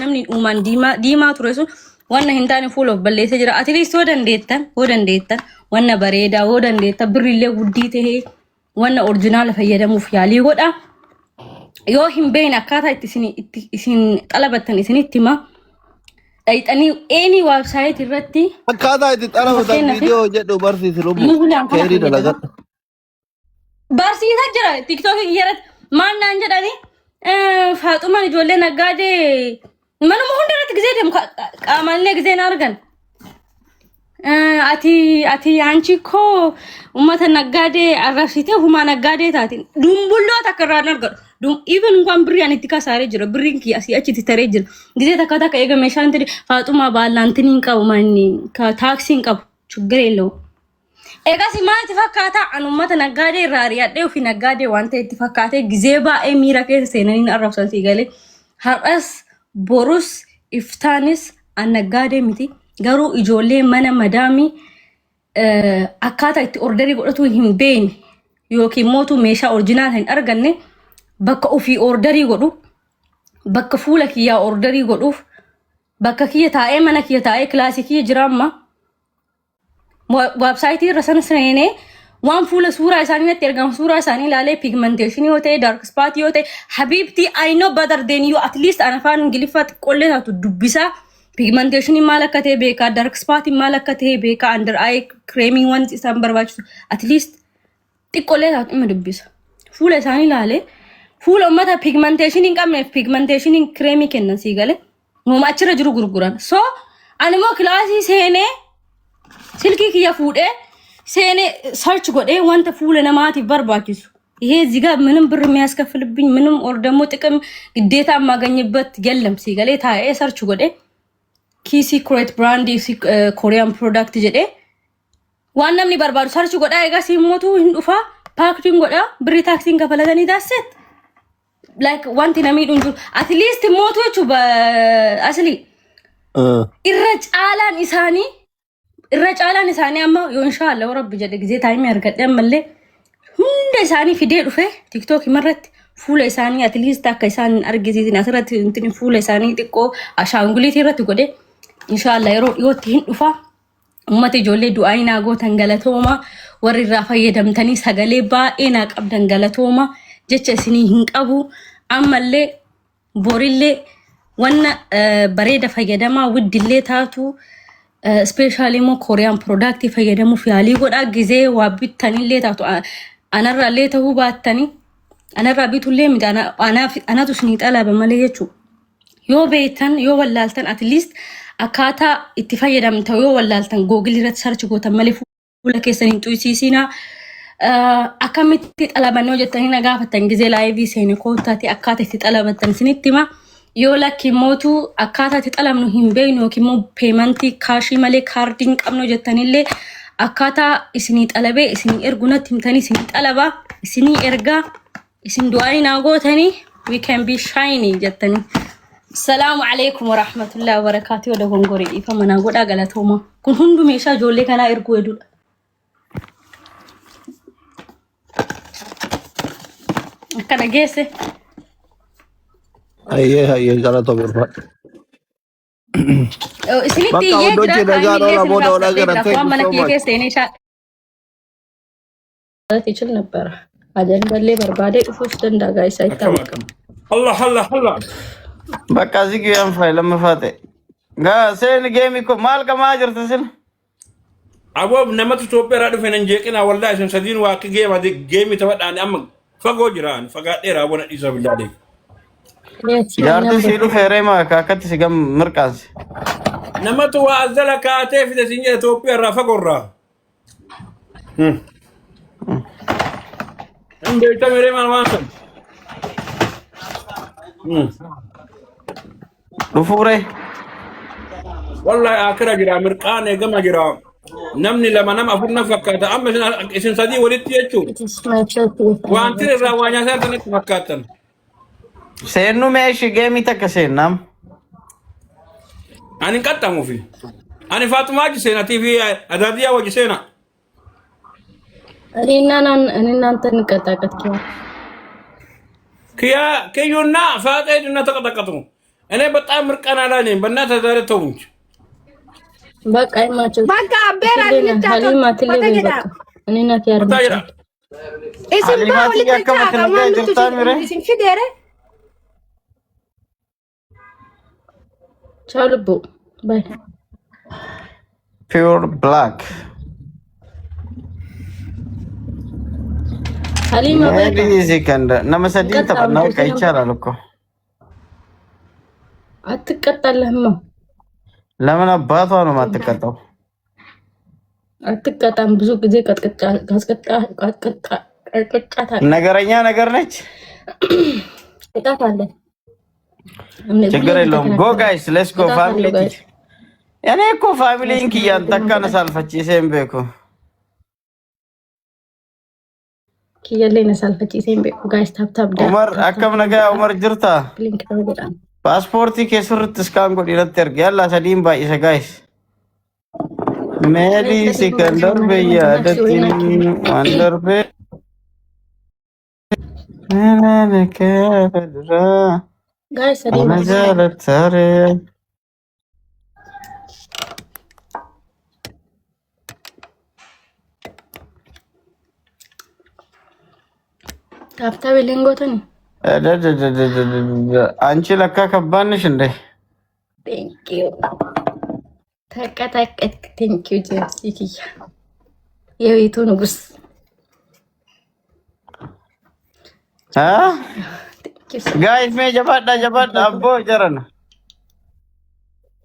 namni uumaan diimaa ture sun wanna hin taane full of balleessa jira. At least hoo dandeettan wanna bareedaa hoo dandeettan birrillee guddii tahee wanna orjinaala fayyadamuuf yaalii godha. Yoo hin beekne akkaataa itti isin xalabattan isinitti hima. Dhayxanii any website irratti akkaataa itti xalabatan viidiyoo jedhu barsiisu lubbu. Barsiisaa jira TikTok irratti maal naan jedhani Faaxumaan ijoollee naggaadee manuma hundarratti gisee deemu qaamallee gisee na argan. Ati anchi koo ummata naggaadee arrabsitee humaa naggaadee taatiin dumbulloota akka irraan argadu. Even እንኳን ብሪ አንቲ ካሳሬ ጅራ ብሪን ኪ አሲ አቺ ትተሬ ጅራ ጊዜ ተካታ ከኤገ መሻን ትዲ ፋጡማ ባላንቲን ቀው ማኒ ከታክሲን ቀው ችግር የለው ኤጋ ሲማን ተፈካታ አኑመተ ነጋዴ ራሪያ ዴው ፊ ነጋዴ ዋንተ ተፈካተ ጊዜ ባኤ ሚራከ ሰነኒን አረብሰን ሲገለ ሀርስ ቦሩስ ኢፍታንስ አነጋዴ ሚቲ ገሩ ኢጆሌ መነ መዳሚ አካታ ኢት ኦርደሪ ጎደቱ ሂምቤን ዮኪ ሞቱ ሜሻ ኦሪጂናል ሀን አርገነ bakka ofii orderii godhu bakka fuula kiyyaa orderii godhuuf bakka kiyya taa'ee mana kiyya taa'ee kilaasii kiyya jiraamma website irra san seenee waan fuula suuraa isaanii itti ergamu suuraa isaanii ilaalee pigmentation yoo ta'e dark spot yoo ta'e habibti I know better than you at least ana afaan ingiliffaa xiqqoollee taatu dubbisaa pigmentation maal akka ta'e beekaa dark spot maal akka ta'e beekaa under eye creaming wanti isaan barbaachisu at least xiqqoollee taatu ima dubbisa fuula isaanii ilaalee full ummata pigmentation in qabne pigmentation in creamy kennan sigale moma achira jiru gurguran so animo class seene silki kiya fude seene search gode wanta full namati barbaachisu ይሄ እዚህ ጋር ምንም ብር የሚያስከፍልብኝ ምንም ኦር ደግሞ ጥቅም ግዴታ ማገኝበት የለም ሲገለ ታዬ ሰርች ጎዴ ኪ ሲክሬት ብራንድ ኮሪያን ፕሮዳክት ጀዴ ዋናም ሊበርባሩ ሰርች ጎዳ አይጋ ሲሞቱ እንዱፋ ፓኬጂንግ ጎዳ ብር ታክሲን ከፈለገኒ ዳሰት like one thing I mean at least motochu ba asli irra caalan isani amma yo inshallah rabbi jade gize time yargadde malle hunda isani fide dufe TikTok marrat fuula isani at least akka isan argizitin asrat intin fuula isani tikko ashanguliti irratti gode inshallah yotti hin dufa ummati jolle du'ayna gootan galatoma warri irra fayyadamtani sagale baa'ina qabdan galatoma jecha isini hin qabu amalle borille wanna bareeda fayyadama widdille taatu especially mo Korean product fayyadamu fi ali goda gize wabitanille taatu anarra le tahu baatani anarra bitulle midana ana tusni talaba male yechu yo beetan yo wallaltan at least akata itti fayyadamta yo wallaltan google rat search gotan male fuula keessan tuisisina akamitti xalabanoo jettanii nagaafatan gisee live seene kootaati akkaataa itti xalabatan sinittima yoo lakki mootu akkaataa itti xalabnu hin beeynu yookiin moo payment kaashii malee kaardiin qabnu jettanillee akkaataa isinii xalabee isinii ergunatti himtanii isinii xalaba isinii ergaa isin du'aanii naagootanii we can be shiny jettanii Assalamu alaikum wa rahmatullahi wa barakatuh wada gongore ifa mana goda galatooma kun hundu meeshaa ijoollee kanaa erguu hedudha kana geesse ayye galato berba isinitti ye ይችል ነበር አጀን በሌ በርባዴ ኡፍስ ደንዳ ጋይስ አይታወቅም الله በቃ እዚህ ጋር ፋይል ለመፋቴ ጋሴን ጌም እኮ ማል ከማጀር ተስል አቦብ ነመቱ ኢትዮጵያ ራዱ ፈነንጀቅና ወላሂ ሰንሰዲን ዋክ ጌም ተወዳን አም ፈጎ ጅራን ፈጋዴራ ወነ ኢዘብላዴ ያርተ ሲሉ ፈሬማ ካከት ሲገም ምርቃስ ነመቱ ዋዘለ ካቴ ፊደሲኝ ኢትዮጵያ ራ ፈጎራ እንዴ ተመሬ ማንዋንሰን ዱፉሬ والله اخر جرا مرقان يغم جرا نمني لما نم افنا فكاتا ام اسن سدي وليت يچو وانتر راوانيا سرتن فكاتن سينو ماشي جيمي تكسينام اني قطمو في اني فاطمه اجي سينا تي في اداديا وجي سينا اني انت نقطعت كيا كيونا فاقيدنا تقطقطو እኔ በጣም ምርቀና ላይ ነኝ። በእናትህ ዛሬ ተውኝ። በቃ ይማቸው በቃ ቤራ ልንጫቶ ሀሊማ ትልበ በቃ እኔ ናት ያርማቸው እስም ባው ልትጫቶ ማን ትጭ እስም ፊደረ ቻው ልቦ ባይ pure black ሀሊማ ባይ maybe second ነመሰዲን ተበናው ይቻላል እኮ አትቀጣለህማ ለምን አባቷ ነው ማትቀጣው አትቀጣም ብዙ ጊዜ ቀጥቅጣ ነገረኛ ነገር ነች ቅጣት አለ ችግር የለውም go guys let's go family እኔ እኮ ፋሚሊ እንክ ያንተካነ ሳልፈጪ ሴምቤኮ kiyalle salfati sembe guys tap tap da ዑመር አከም ነገ ዑመር ጅርታ link ተወጣ ፓስፖርት ከስርት እስካን ጎዲ ለተርግ ያላ ሰዲም ባይሰ ጋይስ ሜዲ ሲከንደር በያደቲን ወንደር በ ነነከ ፈድራ guys ሰዲም መዘለተረ tap tap lingoትን አንቺ ለካ ከባንሽ እንዴ thank you ተቀጣቀጥ thank you ጀስቲክ የቤቱ ንጉስ ጋይስ ሜ ጀባዳ አቦ ጀረና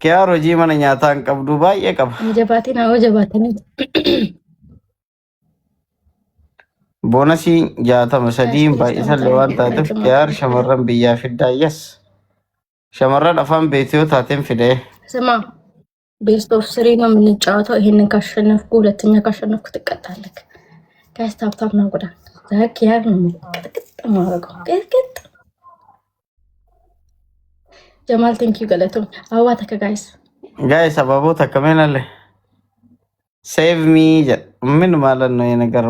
क्या रोजी मन न्याता कब दुबई ये कब जबाती ना हो जबाती नहीं बोनसी जाता मसदीम भाई इसे लेवांता तो यार शमरन बिया फिदा यस शमरन अफाम बेतियो ታቴም ፊደ ስማ ቤስት ኦፍ 3 ነው የምንጫወተው ይሄንን ካሸነፍኩ ሁለተኛ ካሸነፍኩ ትቀጣለህ ጋይስ ታፕ ታፕ ነው ጎዳ ዛክ ያር ነው ቅጥቅጥ ማረገው ቅጥቅጥ ጀማል ቴንክ ዩ ገለቱ አዋ ተከ ጋይስ አባቦ ተከመናለ ሴቭ ሚ ምን ማለት ነው የነገር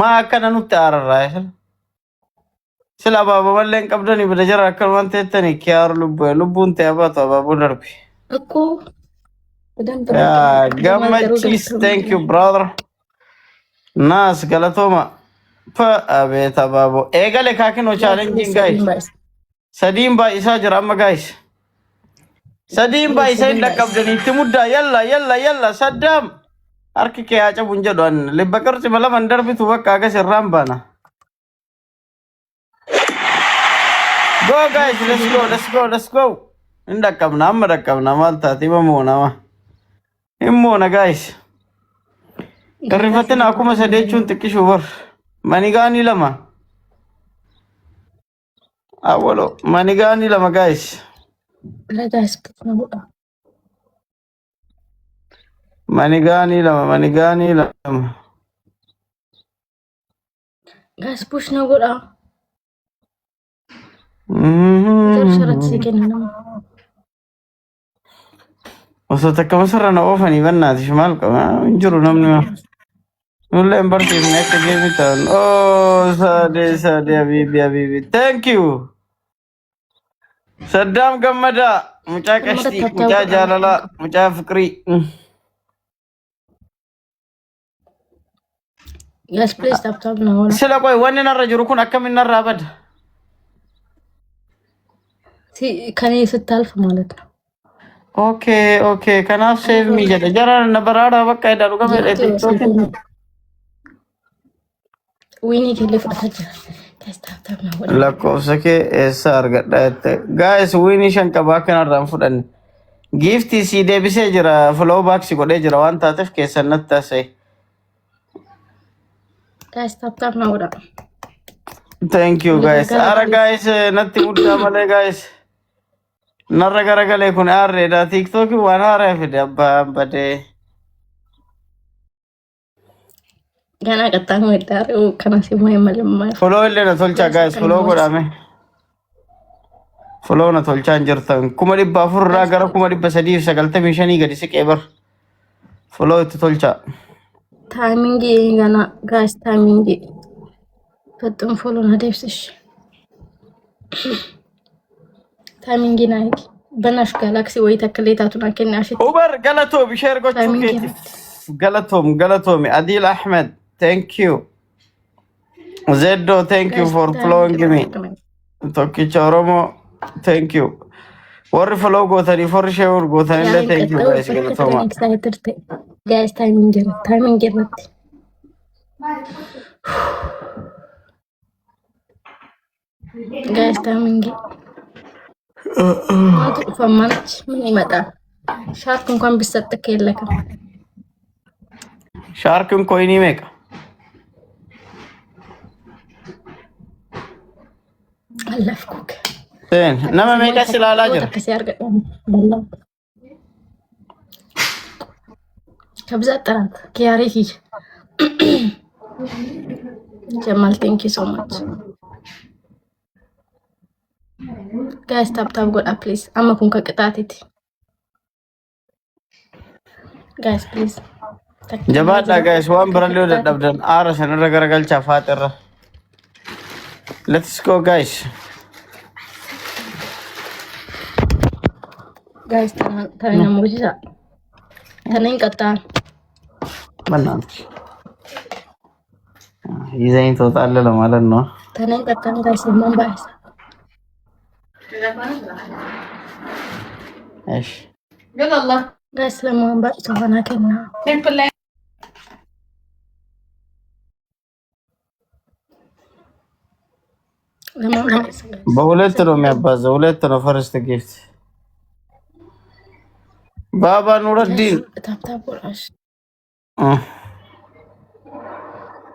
ማከነ ነው ታራራይ ስለ አባቦ ወለን ቀብደኒ በደጀራ ከልማንተ ተኒ ኪያር ልቡን ተያባቱ አባቦ ደርቢ እኮ ገመቺስ ቴንክ ዩ ብራዘር ናስ ገለቶማ አቤት አባቦ ኤገለ ካኪኖ ቻሌንጂንግ ጋይስ ሰዲም ባይሳ ጅራማ ጋይስ ሰዲም ባይሳ እንደቀብደኒ ትሙዳ የላ ሰዳም አርኪ ያጨቡ እንጀዶን ለበቀርጽ በለመን ደርቢቱ በቃ ገሰራምባና go guys let's go እንደቀብና አመደቀብና ማልታት ይመሞናማ ይሞና ጋይስ ከሪፈተና አኩመ ሰደቹን ጥቂሽ ወር ማኒጋኒ ለማ አወሎ ማኒጋኒ ለማ ጋይስ ጋይስ ማኒጋኒ ለማ ጋይስ ፑሽ ነው ጎዳ ሸረት ሲገኝ ነው ወሰተ ከመሰረና ኦፈኒ በእናትሽ ማልቀማ እንጅሩ ነው ምን ሁሌም በርቴ ነክ ጌሚታን ኦ ሳዴ አቢቢ ታንክ ዩ ሰዳም ገመዳ ሙጫ ቀሽቲ ሙጫ ጃላላ ሙጫ ፍቅሪ yes please tap tap ነው ስለ ቆይ ወንና ረጅሩ ኩን አከምና ራበድ ከኔ ስታልፍ ማለት ነው ኦኬ ከናፍ ሴቭ ሚ ጀራ ነበራዳ በቃ ይዳሉ ገመድ ዊኒ ከለፈታች ከስታፍታፍ ነው ለኮሰከ ኤስአር ገዳት ጋይስ ዊኒ ሸንቀባ ከናራን ፉደን ጊፍት ሲ ዴቢሴ ጅራ ፍሎ ባክስ ጎዴ ጅራ ዋንታ ተፍ ከሰነት ታሰይ ከስታፍታፍ ነው ወዳ ታንክ ዩ ጋይስ አረ ጋይስ ነቲ ሙዳ ማለ ጋይስ ነረገረገለ ኩን አሬዳ ቲክቶክ ዋና አረፈደ አባበደ ገና ቀጣን ወጣው ከናሲ ማይመለማ ፎሎ ለነ ቶልቻ ጋይስ ፎሎ ጎዳሜ ፎሎ ነ ቶልቻ እንጀርተን ኩመዲ ባፉራ ገረ ኩመዲ በሰዲፍ ሰገልተ ሚሽኒ ገዲ ሲቀበር ፎሎ ቶልቻ ታይሚንግ ገና ጋይስ ታይሚንግ ፈጥም ፎሎ ና ደብስሽ ታይሚንግ ናይክ በናሽ ጋላክሲ ወይ ተከሌታቱና ከናሽ ኡበር ገለቶ ቢሸር ጎቹ ኬቲፍ ገለቶም አዲል አህመድ ቴንክ ዩ ዜዶ ቴንክ ዩ ፎር ፍሎዊንግ ሚ ቶኪቻ ኦሮሞ ቴንክ ዩ ወር ፍሎ ጎተኒ ፎር ሼር ጎተኒ ቴንክ ዩ ጋይስ ገለቶማ ጋይስ ታይሚንግ ጋይስ ታይሚንግ ፈማንች ምን ይመጣል? ሻርክ እንኳን ቢሰጥክ የለከም ሻርክ ኮይኒ ሜቃ አለፍኩክ ነመ ሜቃ ስላላጀር ከብዛት ጠራት ኪያሪኪ ጀማል ቴንክ ዩ ሶ ማች ጋይስ ታፕ ጎዳ ፕሊዝ አመኩን ከቅጣቴት ጋይስ ፕሊዝ ጀባዳ ጋይስ ዋን ብራሌው ደደብደን አረ ሰነረገረገልቻ ፋጥረ ሌትስ ጎ ጋይስ ጋይስ ታና ሞጂሳ ታነን ቀጣ በናንቺ ይዘኝ ተወጣለ ለማለት ነው ታነን ቀጣ ጋይስ ማንባይስ ايش يلا الله بس لما بقى صغنا كنا بالله لما بقولت له የሚያባዘው ሁለት ነው ፈርስት ጊፍት ባባ ኑረዲን ታፕታፕ ወራሽ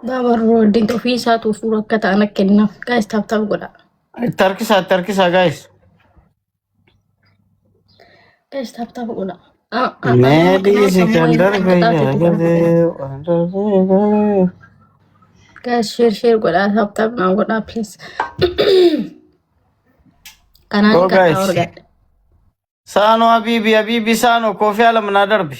ባባ ኑረዲን ኦፊሳቱ ፉረከታ ነከና ጋይስ ታፕታፕ ጎዳ ተርኪሳ ጋይስ ጋይስ ታፕታፕ ጎዳ ሜዲ ሲከንደር ጋይስ ሼር ጎዳ ታፕታፕ ነው ጎዳ ፕሊዝ ካናን ካወርጋ ሳኖ አቢቢ ሳኖ ኮፊ አለምና ደርቢ